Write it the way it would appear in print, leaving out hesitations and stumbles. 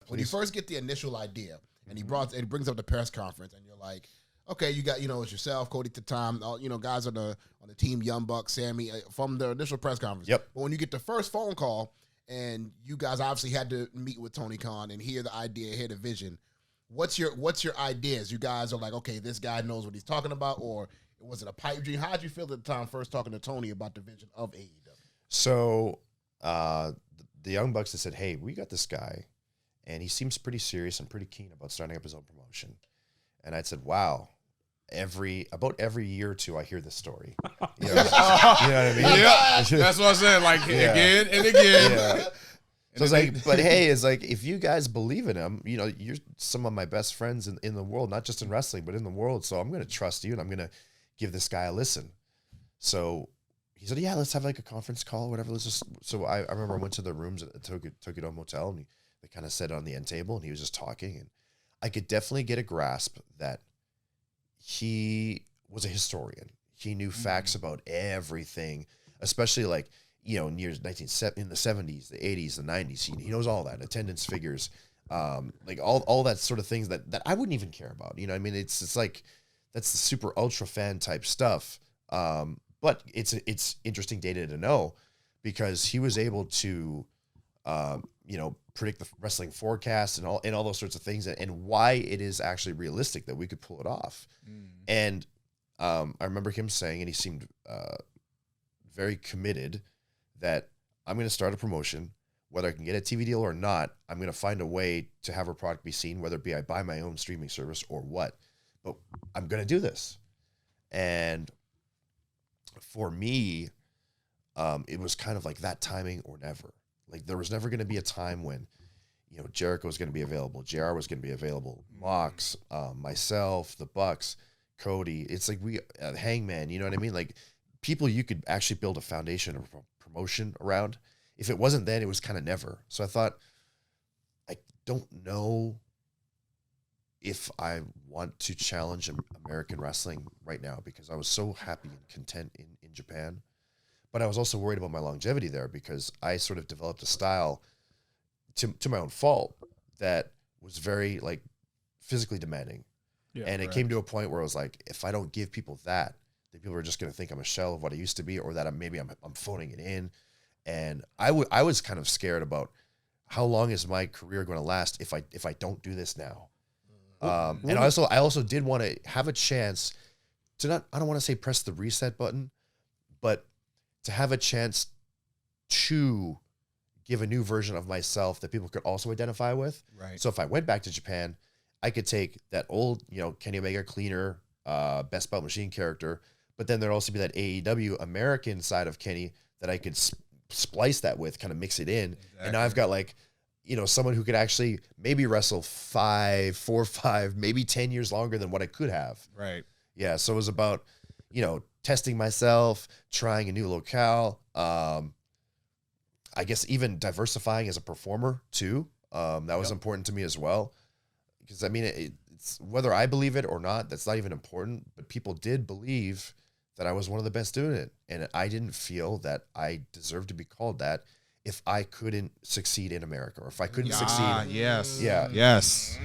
When you first get the initial idea, and he brings up the press conference, and you're like, okay, you got, it's yourself, Cody at the time, guys on the team, Young Buck, Sammy, from the initial press conference. Yep. But when you get the first phone call, and you guys obviously had to meet with Tony Khan and hear the idea, hear the vision, what's your ideas? You guys are like, okay, this guy knows what he's talking about, or was it a pipe dream? How did you feel at the time first talking to Tony about the vision of AEW? So the Young Bucks had said, hey, we got this guy, and he seems pretty serious and pretty keen about starting up his own promotion. And I said, wow. About every year or two, I hear this story. You know what I mean? Yeah, that's what I said. Like again and again. Yeah. So it's like, but hey, it's like if you guys believe in him, you're some of my best friends in the world, not just in wrestling, but in the world. So I'm going to trust you, and I'm going to give this guy a listen. So he said, yeah, let's have like a conference call or whatever. So I remember I went to the rooms at the Tokyo Motel, and they kind of sat on the end table, and he was just talking, and I could definitely get a grasp that he was a historian. He knew facts about everything, especially like, in the 70s, the 80s, the 90s. He knows all that, attendance figures, like all that sort of things that I wouldn't even care about. I mean, it's like, that's the super ultra fan type stuff. But it's interesting data to know, because he was able to, predict the wrestling forecast and all those sorts of things, and why it is actually realistic that we could pull it off. And I remember him saying, and he seemed very committed, that I'm going to start a promotion, whether I can get a TV deal or not. I'm going to find a way to have our product be seen, whether it be I buy my own streaming service or what, but I'm going to do this. And for me, it was kind of like that timing or never. Like there was never going to be a time when, Jericho was going to be available, JR was going to be available, Mox, myself, the Bucks, Cody. It's like Hangman, you know what I mean? Like people you could actually build a foundation of promotion around. If it wasn't then, it was kind of never. So I thought, I don't know if I want to challenge American wrestling right now, because I was so happy and content in Japan. But I was also worried about my longevity there, because I sort of developed a style to my own fault that was very like physically demanding. Yeah, and it came to a point where I was like, if I don't give people that, then people are just going to think I'm a shell of what I used to be, or that I'm phoning it in. And I was kind of scared about how long is my career going to last if I don't do this now. And I also did want to have a chance to I don't want to say press the reset button, but to have a chance to give a new version of myself that people could also identify with. Right. So if I went back to Japan, I could take that old, Kenny Omega cleaner, Best Belt Machine character, but then there'd also be that AEW American side of Kenny that I could splice that with, kind of mix it in. Exactly. And now I've got like, someone who could actually maybe wrestle 4 or 5, maybe 10 years longer than what I could have. Right. Yeah. So it was about, testing myself, trying a new locale. I guess even diversifying as a performer too. That was important to me as well. Because I mean, it's whether I believe it or not, that's not even important, but people did believe that I was one of the best doing it. And I didn't feel that I deserved to be called that if I couldn't succeed in America, or if I couldn't succeed. Yes. Yeah. Yes.